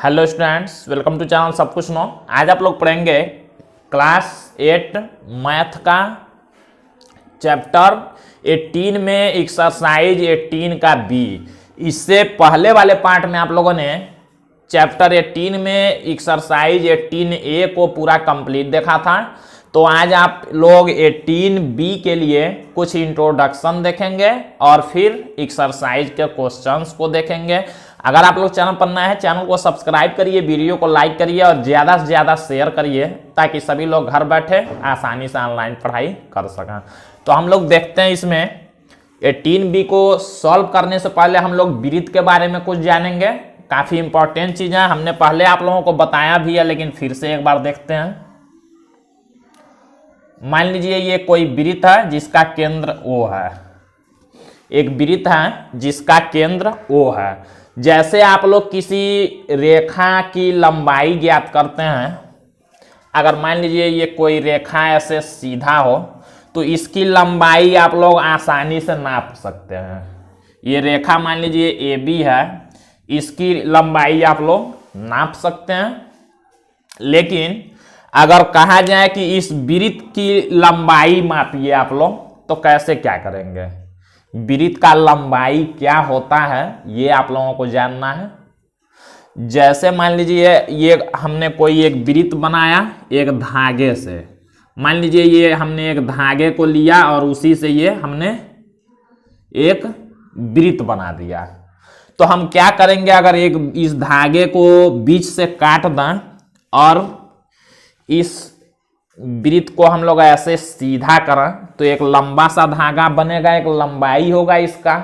Hello students, welcome to channel सब कुछ no. आज आप लोग पढ़ेंगे क्लास 8 मैथ का चैप्टर 18 में एक्सरसाइज 18 का बी। इससे पहले वाले पार्ट में आप लोगों ने चैप्टर 18 में एक्सरसाइज 18A को पूरा कंप्लीट देखा था। तो आज आप लोग 18B के लिए कुछ इंट्रोडक्शन देखेंगे और फिर एक्सरसाइज के क्वेश्चंस को देखेंगे। अगर आप लोग चैनल पर नए हैं, चैनल को सब्सक्राइब करिए, वीडियो को लाइक करिए और ज़्यादा से ज़्यादा शेयर करिए ताकि सभी लोग घर बैठे आसानी से ऑनलाइन पढ़ाई कर सकें। तो हम लोग देखते हैं इसमें 18B को सॉल्व करने से पहले हम लोग वृत्त के बारे में कुछ जानेंगे। काफ़ी इंपॉर्टेंट चीज़ें हमने पहले आप लोगों को बताया भी है, लेकिन फिर से एक बार देखते हैं। मान लीजिए ये कोई वृत्त है जिसका केंद्र O है। एक वृत्त है जिसका केंद्र O है। जैसे आप लोग किसी रेखा की लंबाई ज्ञात करते हैं, अगर मान लीजिए ये कोई रेखा ऐसे सीधा हो तो इसकी लंबाई आप लोग आसानी से नाप सकते हैं। ये रेखा मान लीजिए AB है, इसकी लंबाई आप लोग नाप सकते हैं। लेकिन अगर कहा जाए कि इस वृत्त की लंबाई मापिए आप लोग, तो कैसे क्या करेंगे? वृत्त का लंबाई क्या होता है ये आप लोगों को जानना है। जैसे मान लीजिए ये हमने कोई एक वृत्त बनाया एक धागे से। मान लीजिए ये हमने एक धागे को लिया और उसी से ये हमने एक वृत्त बना दिया। तो हम क्या करेंगे, अगर एक इस धागे को बीच से काट दें और इस वृत्त को हम लोग ऐसे सीधा करें तो एक लंबा सा धागा बनेगा, एक लंबाई होगा इसका।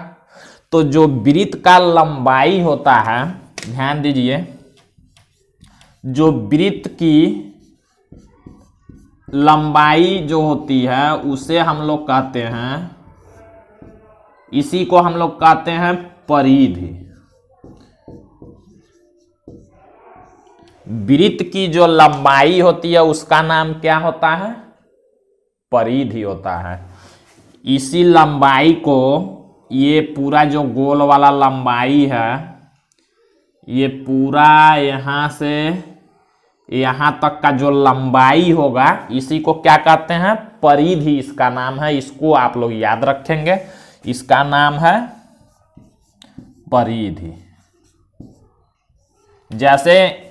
तो जो वृत्त का लंबाई होता है, ध्यान दीजिए, जो वृत्त की लंबाई जो होती है उसे हम लोग कहते हैं, इसी को हम लोग कहते हैं परिधि। वृत्त की जो लंबाई होती है उसका नाम क्या होता है? परिधि होता है। इसी लंबाई को, ये पूरा जो गोल वाला लंबाई है, ये पूरा यहां से यहां तक का जो लंबाई होगा, इसी को क्या कहते हैं? परिधि इसका नाम है। इसको आप लोग याद रखेंगे, इसका नाम है परिधि। जैसे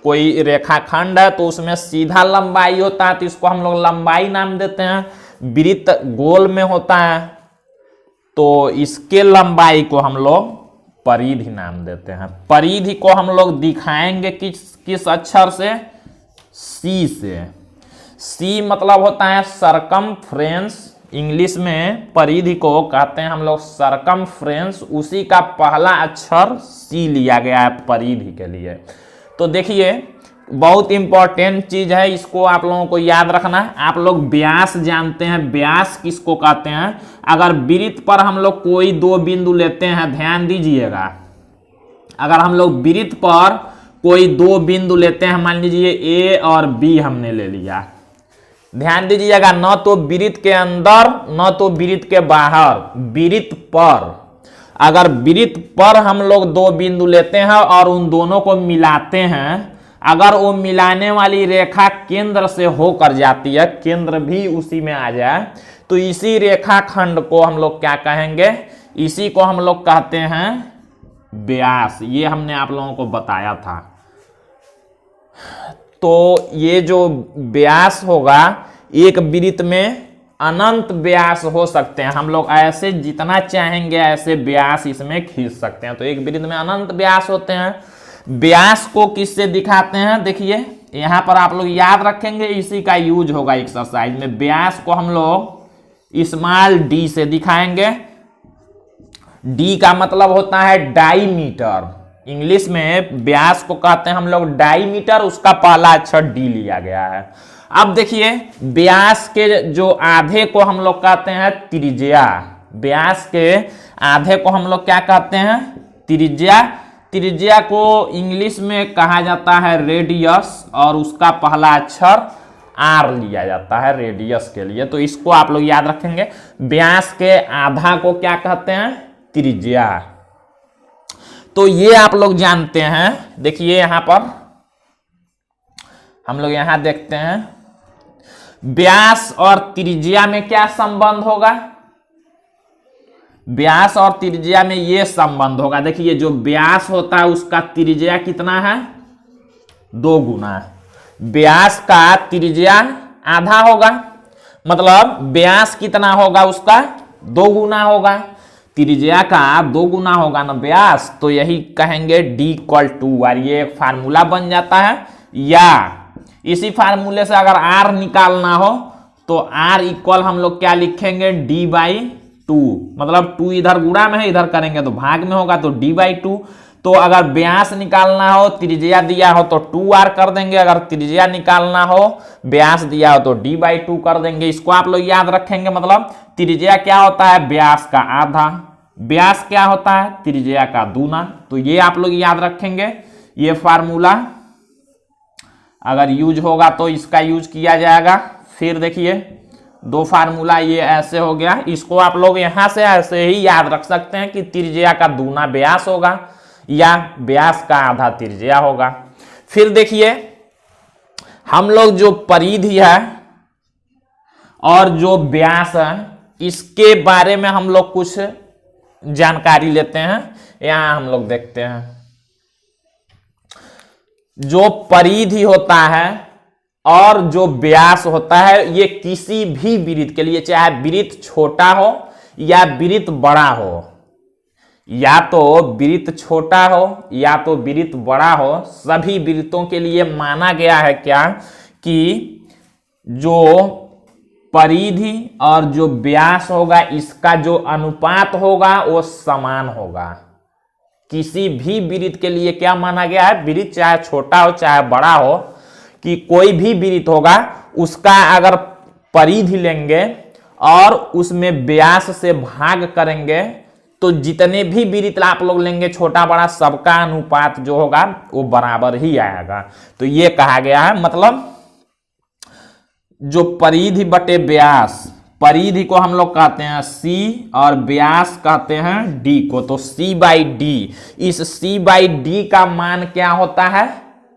कोई रेखाखंड है तो उसमें सीधा लंबाई होता है तो इसको हम लोग लंबाई नाम देते हैं। वृत्त गोल में होता है तो इसके लंबाई को हम लोग परिधि नाम देते हैं। परिधि को हम लोग दिखाएंगे किस अक्षर से? C से। C मतलब होता है सरकमफ्रेंस। इंग्लिश में परिधि को कहते हैं हम लोग सरकमफ्रेंस। उसी का पहला अक्षर C लिया गया है परिधि के लिए। तो देखिए, बहुत इंपॉर्टेंट चीज है, इसको आप लोगों को याद रखना है। आप लोग व्यास जानते हैं, व्यास किसको कहते हैं? अगर वृत्त पर हम लोग कोई दो बिंदु लेते हैं, ध्यान दीजिएगा, अगर हम लोग वृत्त पर कोई दो बिंदु लेते हैं, मान लीजिए A और B हमने ले लिया, ध्यान दीजिएगा, न तो वृत्त के अंदर न तो वृत्त के बाहर, वृत्त पर। अगर वृत्त पर हम लोग दो बिंदु लेते हैं और उन दोनों को मिलाते हैं, अगर वो मिलाने वाली रेखा केंद्र से होकर जाती है, केंद्र भी उसी में आ जाए, तो इसी रेखाखंड को हम लोग क्या कहेंगे? इसी को हम लोग कहते हैं व्यास। ये हमने आप लोगों को बताया था। तो ये जो व्यास होगा, एक वृत्त में अनंत व्यास हो सकते हैं। हम लोग ऐसे जितना चाहेंगे ऐसे व्यास इसमें खींच सकते हैं। तो एक वृत्त में अनंत व्यास होते हैं। व्यास को किससे दिखाते हैं? देखिए यहां पर आप लोग याद रखेंगे, इसी का यूज होगा एक्सरसाइज में। व्यास को हम लोग स्मॉल d से दिखाएंगे। d का मतलब होता है डाईमीटर। इंग्लिश में व्यास को कहते हैं हम लोग डाईमीटर, उसका पहला अक्षर d लिया गया है। अब देखिए, व्यास के जो आधे को हम लोग कहते हैं त्रिज्या। व्यास के आधे को हम लोग क्या कहते हैं? त्रिज्या। त्रिज्या को इंग्लिश में कहा जाता है रेडियस और उसका पहला अक्षर R लिया जाता है रेडियस के लिए। तो इसको आप लोग याद रखेंगे। व्यास के आधा को क्या कहते हैं? त्रिज्या। तो ये आप लोग जानते हैं। देखिए यहां पर हम लोग यहां देखते हैं व्यास और त्रिज्या में क्या संबंध होगा। व्यास और त्रिज्या में ये संबंध होगा। देखिए जो व्यास होता है उसका त्रिज्या कितना है, 2 गुना। व्यास का त्रिज्या आधा होगा, मतलब व्यास कितना होगा उसका 2 गुना होगा। त्रिज्या का 2 गुना होगा ना व्यास, तो यही कहेंगे D=2R। ये एक फार्मूला बन जाता है। या इसी फार्मूले से अगर R निकालना हो तो R इक्वल हम लोग क्या लिखेंगे, D/2। मतलब 2 इधर गुणा में है, इधर करेंगे तो भाग में होगा, तो D/2। तो अगर व्यास निकालना हो, त्रिज्या दिया हो तो 2R कर देंगे। अगर त्रिज्या निकालना हो, व्यास दिया हो तो D/2 कर देंगे। इसको आप लोग याद रखेंगे। मतलब त्रिज्या क्या होता है, व्यास का आधा। व्यास क्या होता है, त्रिज्या का दूना। तो ये आप लोग याद रखेंगे। ये फार्मूला अगर यूज होगा तो इसका यूज किया जाएगा। फिर देखिए 2 फार्मूला ये ऐसे हो गया। इसको आप लोग यहां से ऐसे ही याद रख सकते हैं कि त्रिज्या का दूना व्यास होगा या व्यास का आधा त्रिज्या होगा। फिर देखिए हम लोग जो परिधि है और जो व्यास है, इसके बारे में हम लोग कुछ जानकारी लेते हैं। यहां हम लोग देखते हैं जो परिधि होता है और जो व्यास होता है, ये किसी भी वृत्त के लिए, चाहे वृत्त छोटा हो या वृत्त बड़ा हो, या तो वृत्त छोटा हो या तो वृत्त बड़ा हो, सभी वृत्तों के लिए माना गया है क्या कि जो परिधि और जो व्यास होगा इसका जो अनुपात होगा वो समान होगा। किसी भी वृत्त के लिए क्या माना गया है, वृत्त चाहे छोटा हो चाहे बड़ा हो, कि कोई भी वृत्त होगा उसका अगर परिधि लेंगे और उसमें व्यास से भाग करेंगे तो जितने भी वृत्त आप लोग लेंगे छोटा बड़ा, सबका अनुपात जो होगा वो बराबर ही आएगा। तो ये कहा गया है। मतलब जो परिधि बटे व्यास, परिधि को हम लोग कहते हैं C और व्यास कहते हैं D को, तो C/D। इस C/D का मान क्या होता है,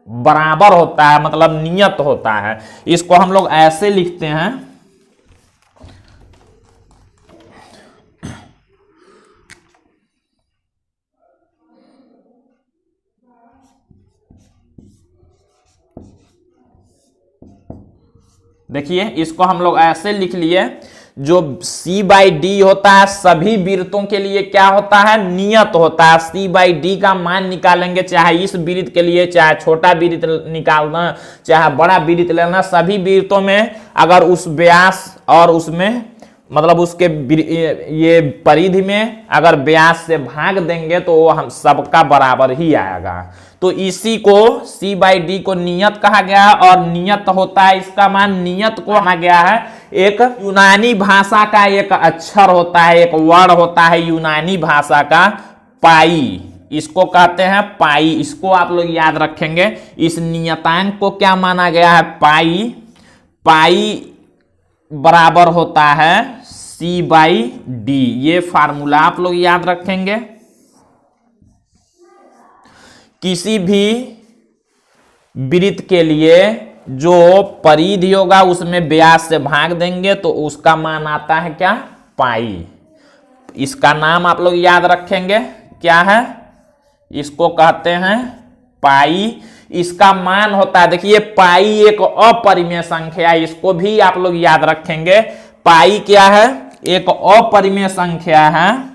बराबर होता है, मतलब नियत होता है। इसको हम लोग ऐसे लिखते हैं, देखिए इसको हम लोग ऐसे लिख लिए। जो C/D होता है सभी वृत्तों के लिए क्या होता है, नियत होता है। C/D का मान निकालेंगे, चाहे इस वृत्त के लिए चाहे छोटा वृत्त निकालना चाहे बड़ा वृत्त लेना, सभी वृत्तों में अगर उस व्यास और उसमें मतलब उसके ये परिधि में अगर व्यास से भाग देंगे तो वो हम सबका बराबर ही आएगा। तो इसी को C/D को नियत कहा गया है। और नियत होता है, इसका मान नियत को कहा गया है, एक यूनानी भाषा का एक अक्षर होता है, एक वर्ड होता है यूनानी भाषा का, पाई। इसको कहते हैं पाई। इसको आप लोग याद रखेंगे। इस नियतांक को क्या माना गया है, पाई। पाई बराबर होता है C/D। ये फार्मूला आप लोग याद रखेंगे। किसी भी वृत्त के लिए जो परिधि होगा उसमें व्यास से भाग देंगे तो उसका मान आता है क्या, पाई। इसका नाम आप लोग याद रखेंगे, क्या है, इसको कहते हैं पाई। इसका मान होता है, देखिए पाई एक अपरिमेय संख्या है, इसको भी आप लोग याद रखेंगे। पाई क्या है, एक अपरिमेय संख्या है।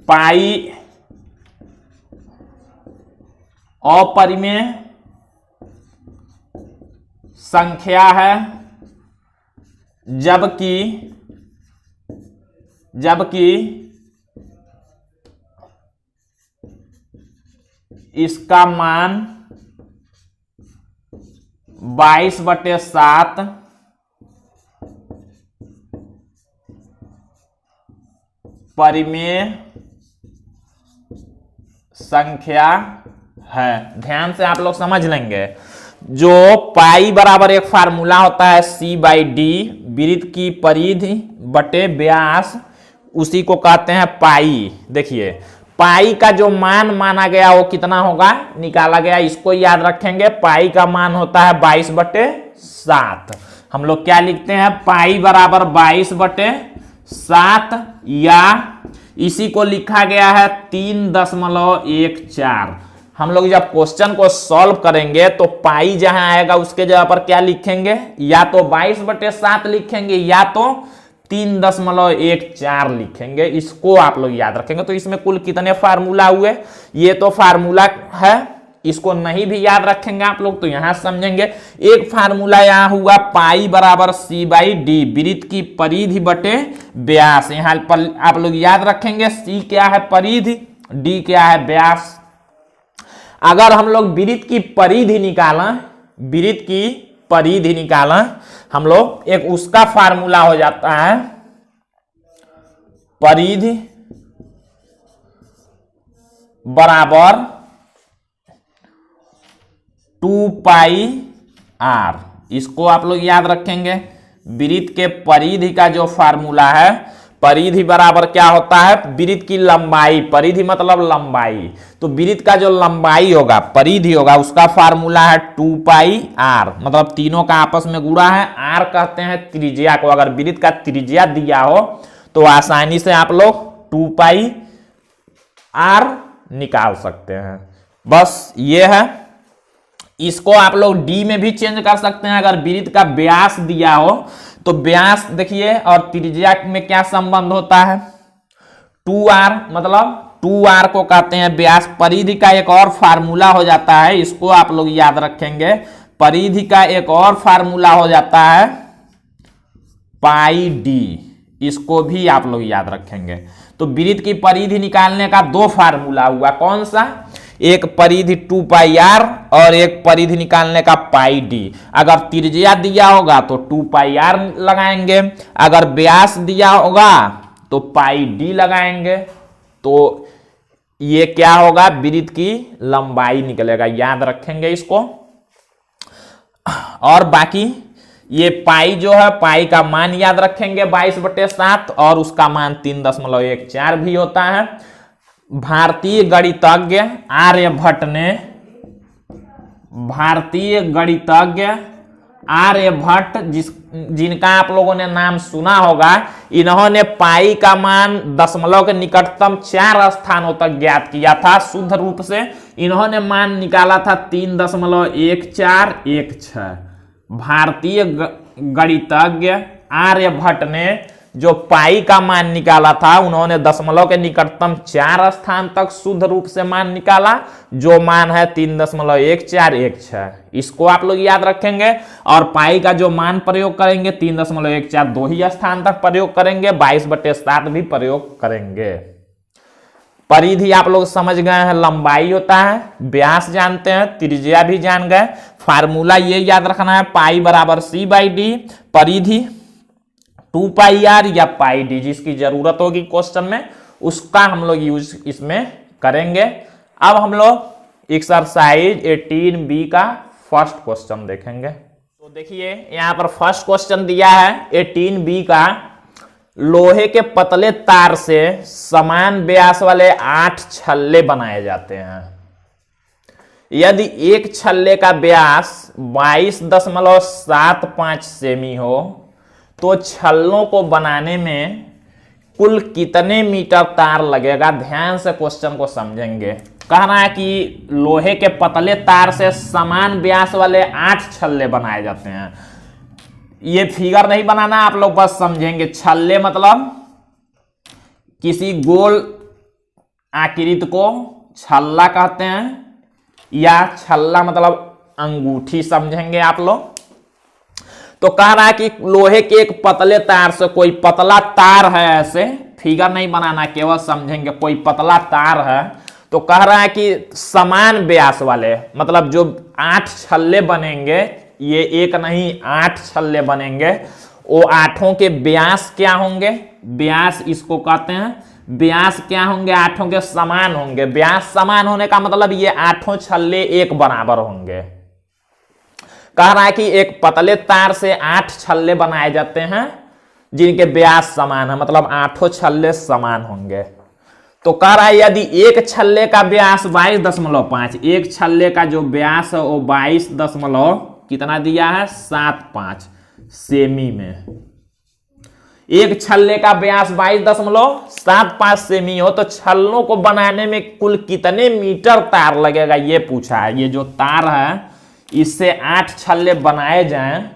पाई अपरिमेय संख्या है, जबकि इसका मान 22/7 परिमेय संख्या है। ध्यान से आप लोग समझ लेंगे। जो पाई बराबर एक फार्मूला होता है C/D, वृत्त की परिधि बटे व्यास उसी को कहते हैं पाई। देखिए पाई का जो मान माना गया वो कितना होगा, निकाला गया, इसको याद रखेंगे। पाई का मान होता है 22/7। हम लोग क्या लिखते हैं, पाई बराबर 22/7, या इसी को लिखा गया है 3.14। हम लोग जब क्वेश्चन को सॉल्व करेंगे तो पाई जहां आएगा उसके जगह पर क्या लिखेंगे, या तो 22/7 लिखेंगे या तो 3.14 लिखेंगे। इसको आप लोग याद रखेंगे। तो इसमें कुल कितने फार्मूला हुए, ये तो फार्मूला है, इसको नहीं भी याद रखेंगे आप लोग तो यहां समझेंगे। एक फार्मूला यहां हुआ पाई बराबर C/D, वृत्त की परिधि बटे व्यास। यहां पर आप लोग याद रखेंगे C क्या है परिधि, D क्या है व्यास। अगर हम लोग वृत्त की परिधि निकालें, हम लोग एक उसका फार्मूला हो जाता है परिधि बराबर 2πr। इसको आप लोग याद रखेंगे। वृत्त के परिधि का जो फार्मूला है, परिधि बराबर क्या होता है, वृत्त की लंबाई, परिधि मतलब लंबाई, तो वृत्त का जो लंबाई होगा, परिधि होगा, उसका फार्मूला है 2πr, मतलब तीनों का आपस में गुणा है। r कहते हैं त्रिज्या को। अगर वृत्त का त्रिज्या दिया हो तो आसानी से आप लोग 2πr निकाल सकते हैं। बस ये है। इसको आप लोग d में भी चेंज कर सकते हैं। अगर वृत्त का व्यास दिया हो तो व्यास देखिए और त्रिज्या में क्या संबंध होता है, 2r, मतलब 2r को कहते हैं व्यास। परिधि का एक और फार्मूला हो जाता है, इसको आप लोग याद रखेंगे। परिधि का एक और फार्मूला हो जाता है πd, इसको भी आप लोग याद रखेंगे। तो वृत्त की परिधि निकालने का दो फार्मूला हुआ, कौन सा, एक परिधि 2πr और एक परिधि निकालने का πd। अगर त्रिज्या दिया होगा तो 2πr लगाएंगे, अगर व्यास दिया होगा तो πd लगाएंगे। तो ये क्या होगा, वृत्त की लंबाई निकलेगा, याद रखेंगे इसको। और बाकी ये पाई जो है, पाई का मान याद रखेंगे 22/7 और उसका मान 3.14 भी होता है। भारतीय गणितज्ञ आर्यभट्ट जिनका आप लोगों ने नाम सुना होगा, इन्होंने पाई का मान दशमलव के निकटतम 4 स्थानों तक ज्ञात किया था। शुद्ध रूप से इन्होंने मान निकाला था 3.1416। भारतीय गणितज्ञ आर्यभट्ट ने जो पाई का मान निकाला था, उन्होंने दशमलव के निकटतम 4 स्थान तक शुद्ध रूप से मान निकाला, जो मान है 3.1416। इसको आप लोग याद रखेंगे। और पाई का जो मान प्रयोग करेंगे 3.14 दो ही स्थान तक प्रयोग करेंगे, 22/7 भी प्रयोग करेंगे। परिधि आप लोग समझ गए हैं, लंबाई होता है, व्यास जानते हैं, त्रिज्या भी जान गए। फार्मूला ये याद रखना है, पाई बराबर C/D, परिधि 2πr या πd, जिसकी जरूरत होगी क्वेश्चन में उसका हम लोग यूज इसमें करेंगे। अब हम लोग एक्सरसाइज 18B का फर्स्ट क्वेश्चन देखेंगे। तो देखिए यहां पर फर्स्ट क्वेश्चन दिया है 18B का, लोहे के पतले तार से समान व्यास वाले 8 छल्ले बनाए जाते हैं। यदि एक छल्ले का व्यास 22.75 सेमी हो तो छल्लों को बनाने में कुल कितने मीटर तार लगेगा। ध्यान से क्वेश्चन को समझेंगे। कह रहा है कि लोहे के पतले तार से समान व्यास वाले 8 छल्ले बनाए जाते हैं। ये फिगर नहीं बनाना, आप लोग बस समझेंगे। छल्ले मतलब किसी गोल आकृति को छल्ला कहते हैं, या छल्ला मतलब अंगूठी समझेंगे आप लोग। तो कह रहा है कि लोहे के एक पतले तार से, कोई पतला तार है, ऐसे फिगर नहीं बनाना, केवल समझेंगे। कोई पतला तार है तो कह रहा है कि समान व्यास वाले, मतलब जो 8 छल्ले बनेंगे, ये एक नहीं 8 छल्ले बनेंगे, वो आठों के व्यास क्या होंगे, व्यास इसको कहते हैं, व्यास क्या होंगे, आठों के समान होंगे। व्यास समान होने का मतलब ये आठों छल्ले एक बराबर होंगे। कह रहा है कि एक पतले तार से 8 छल्ले बनाए जाते हैं जिनके व्यास समान है, मतलब 8 छल्ले समान होंगे। तो कह रहा है यदि एक छल्ले का व्यास 22.5, एक छल्ले का जो व्यास है वो 22 दशमलव कितना दिया है 75 सेमी में, एक छल्ले का व्यास 22.75 सेमी हो तो छल्लों को बनाने में कुल कितने मीटर तार लगेगा ये पूछा है। ये जो तार है इससे 8 छल्ले बनाए जाएं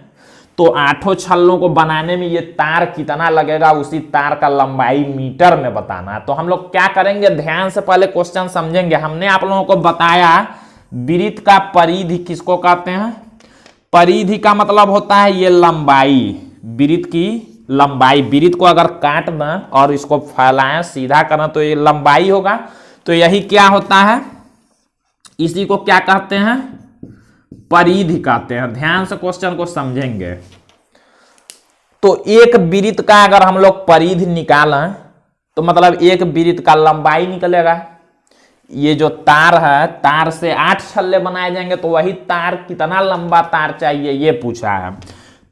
तो 8 छल्लों को बनाने में ये तार कितना लगेगा, उसी तार का लंबाई मीटर में बताना है। तो हम लोग क्या करेंगे, ध्यान से पहले क्वेश्चन समझेंगे। हमने आप लोगों को बताया वृत्त का परिधि किसको कहते हैं, परिधि का मतलब होता है ये लंबाई, वृत्त की लंबाई। वृत्त को अगर काट दें और इसको फैलाएं सीधा करें तो ये लंबाई होगा। तो यही क्या होता है, इसी को क्या कहते हैं, परिधि कहते हैं। ध्यान से क्वेश्चन को समझेंगे। तो एक वृत्त का अगर हम लोग परिधि निकालें तो मतलब एक वृत्त का लंबाई निकलेगा। ये जो तार है, तार से 8 छल्ले बनाए जाएंगे तो वही तार कितना लंबा तार चाहिए ये पूछा है।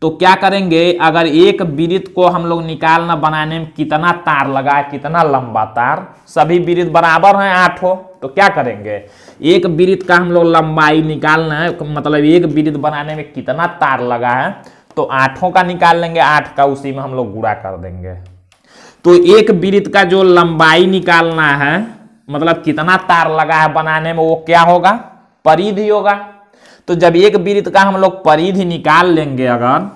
तो क्या करेंगे, अगर एक वृत्त को हम लोग निकालना बनाने में कितना तार लगा, कितना लंबा तार, सभी वृत्त बराबर हैं 8 हो, तो क्या करेंगे एक वृत्त का हम लोग लंबाई निकालना है, मतलब एक वृत्त बनाने में कितना तार लगा है तो 8 का निकाल लेंगे, 8 का उसी में हम लोग गुणा कर देंगे। तो एक वृत्त का जो लंबाई निकालना है, मतलब कितना तार लगा है बनाने में, वो क्या होगा, परिधि होगा। तो जब एक वृत्त का हम लोग परिधि निकाल लेंगे, अगर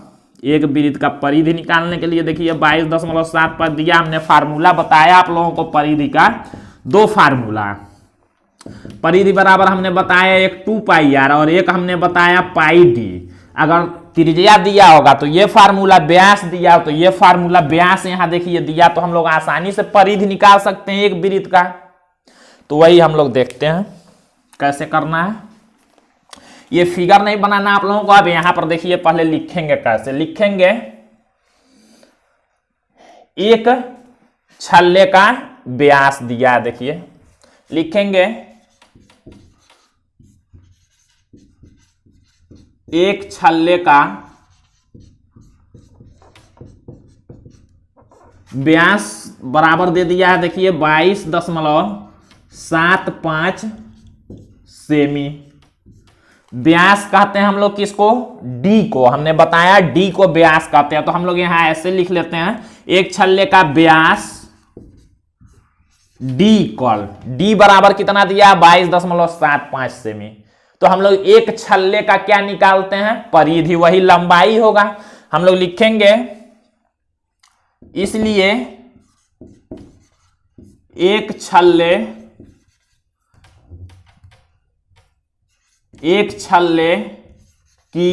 एक वृत्त का परिधि निकालने के लिए देखिए 22.7 पर दिया, हमने फार्मूला बताया आप लोगों को परिधि का, 2 फार्मूला। परिधि बराबर हमने बताया एक 2πr और एक हमने बताया πd। अगर त्रिज्या दिया होगा तो ये फार्मूला, व्यास दिया तो ये फार्मूला, व्यास यहां देखिए दिया तो हम लोग आसानी से परिधि निकाल सकते हैं एक वृत्त का। तो वही हम लोग देखते हैं कैसे करना है। ये फिगर नहीं बनाना आप लोगों को, अब यहां पर देखिए पहले लिखेंगे, कैसे लिखेंगे, एक छल्ले का व्यास दिया है, देखिए लिखेंगे एक छल्ले का व्यास बराबर दे दिया है, देखिए 22.75 सेमी। व्यास कहते हैं हम लोग किसको, डी को, हमने बताया डी को व्यास कहते हैं। तो हम लोग यहां ऐसे लिख लेते हैं, एक छल्ले का व्यास डी कॉल, डी बराबर कितना दिया 22.75 सेमी। तो हम लोग एक छल्ले का क्या निकालते हैं, परिधि, वही लंबाई होगा। हम लोग लिखेंगे इसलिए एक छल्ले की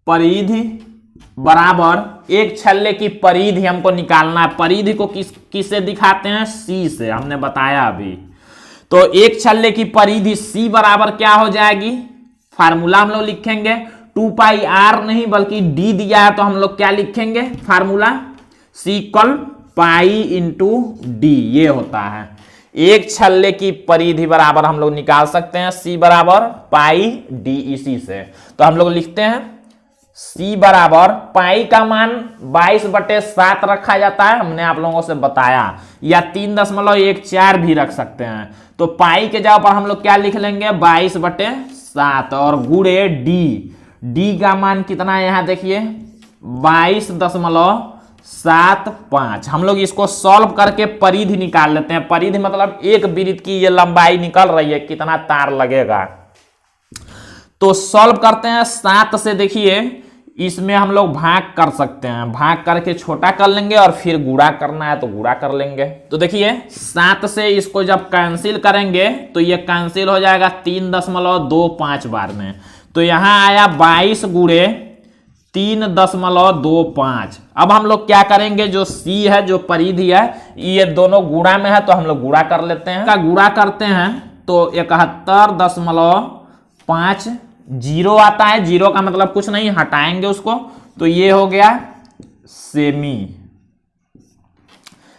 परिधि बराबर, एक छल्ले की परिधि हमको निकालना है। परिधि को किससे दिखाते हैं, सी से, हमने बताया अभी। तो एक छल्ले की परिधि सी बराबर क्या हो जाएगी, फार्मूला हम लोग लिखेंगे 2πr नहीं बल्कि d दिया है तो हम लोग क्या लिखेंगे, formula c equal pi into D, ये होता है। एक छल्ले की परिधि बराबर हम लोग निकाल सकते हैं c बराबर पाई डी, इसी से। तो हम लोग लिखते हैं c बराबर, पाई का मान 22/7 रखा जाता है, हमने आप लोगों से बताया, या 3.14 भी रख सकते हैं। तो पाई के जगह पर हम लोग क्या लिख लेंगे 22/7 और गुणे डी, डी का मान कितना है यहां देखिए 22.75। हम लोग इसको सॉल्व करके परिधि निकाल लेते हैं। परिधि मतलब एक वृत्त की ये लंबाई निकल रही है, कितना तार लगेगा। तो सॉल्व करते हैं 7 से, देखिए इसमें हम लोग भाग कर सकते हैं, भाग करके छोटा कर लेंगे और फिर गुणा करना है तो गुणा कर लेंगे। तो देखिए 7 से इसको जब कैंसिल करेंगे तो ये कैंसिल हो जाएगा 3.25 बार में। तो यहां आया 22 गुणे 3.25। अब हम लोग क्या करेंगे, जो सी है, जो परिधि है, ये दोनों गुणा में है तो हम लोग गुणा कर लेते हैं। का गुणा करते हैं तो 71.5, जीरो आता है, जीरो का मतलब कुछ नहीं, हटाएंगे उसको, तो ये हो गया सेमी।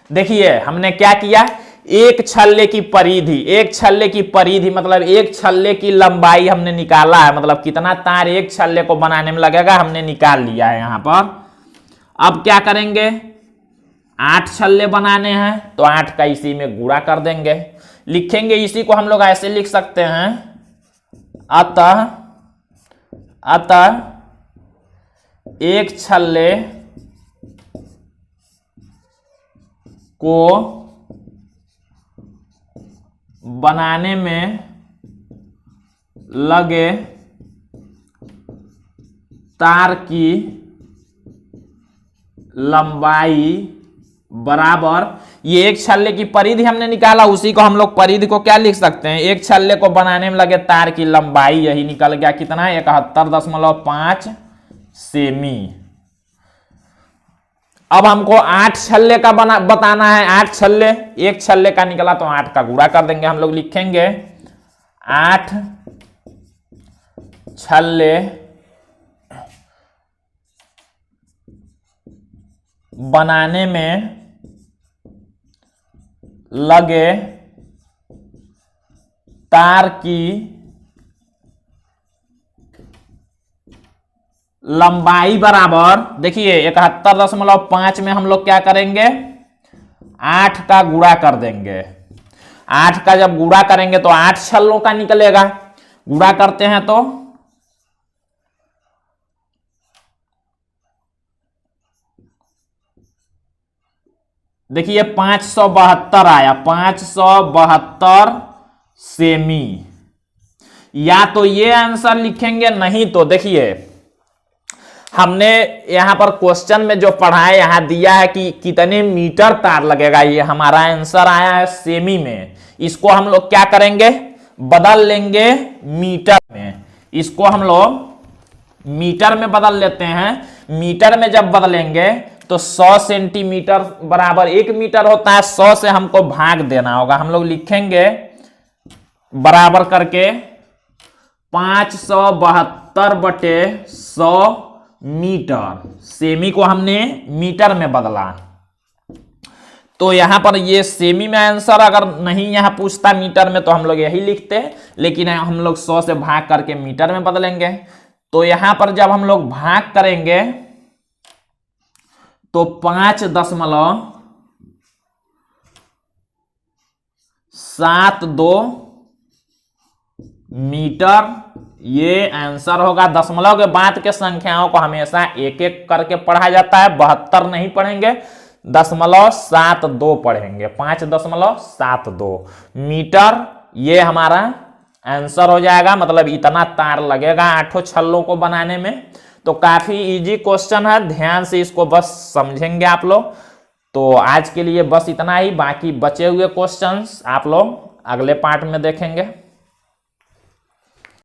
देखिए हमने क्या किया, एक छल्ले की परिधि, एक छल्ले की परिधि मतलब एक छल्ले की लंबाई हमने निकाला है, मतलब कितना तार एक छल्ले को बनाने में लगेगा हमने निकाल लिया है यहां पर। अब क्या करेंगे, 8 छल्ले बनाने हैं तो 8 का इसी में गुणा कर देंगे, लिखेंगे इसी को हम लोग ऐसे लिख सकते हैं, अतः एक छल्ले को बनाने में लगे तार की लंबाई बराबर, ये एक छल्ले की परिधि हमने निकाला, उसी को हम लोग परिधि को क्या लिख सकते हैं, एक छल्ले को बनाने में लगे तार की लंबाई, यही निकल गया कितना, 71.5 सेमी। अब हमको 8 छल्ले का बताना है, 8 छल्ले, एक छल्ले का निकला तो 8 का गुणा कर देंगे, हम लोग लिखेंगे 8 छल्ले बनाने में लगे तार की लंबाई बराबर, देखिए 71.5 में हम लोग क्या करेंगे, 8 का गुणा कर देंगे, 8 का जब गुणा करेंगे तो 8 छल्लों का निकलेगा, गुणा करते हैं तो देखिए 572 आया, 572 सेमी। या तो ये आंसर लिखेंगे, नहीं तो देखिए हमने यहां पर क्वेश्चन में जो पढ़ा है यहां दिया है कि कितने मीटर तार लगेगा, ये हमारा आंसर आया है सेमी में, इसको हम लोग क्या करेंगे, बदल लेंगे मीटर में, इसको हम लोग मीटर में बदल लेते हैं। मीटर में जब बदलेंगे तो 100 सेंटीमीटर बराबर 1 मीटर होता है, 100 से हमको भाग देना होगा, हम लोग लिखेंगे बराबर करके 572/100 मीटर, सेमी को हमने मीटर में बदला, तो यहां पर ये सेमी में आंसर अगर नहीं यहां पूछता मीटर में तो हम लोग यही लिखते, लेकिन हम लोग 100 से भाग करके मीटर में बदलेंगे। तो यहां पर जब हम लोग भाग करेंगे तो 5.72 मीटर ये आंसर होगा। दशमलव के बाद के संख्याओं को हमेशा एक एक करके पढ़ा जाता है, 72 नहीं पढ़ेंगे, 0.72 पढ़ेंगे, 5.72 मीटर ये हमारा आंसर हो जाएगा, मतलब इतना तार लगेगा 8 छल्लों को बनाने में। तो काफी इजी क्वेश्चन है, ध्यान से इसको बस समझेंगे आप लोग। तो आज के लिए बस इतना ही, बाकी बचे हुए क्वेश्चंस आप लोग अगले पार्ट में देखेंगे।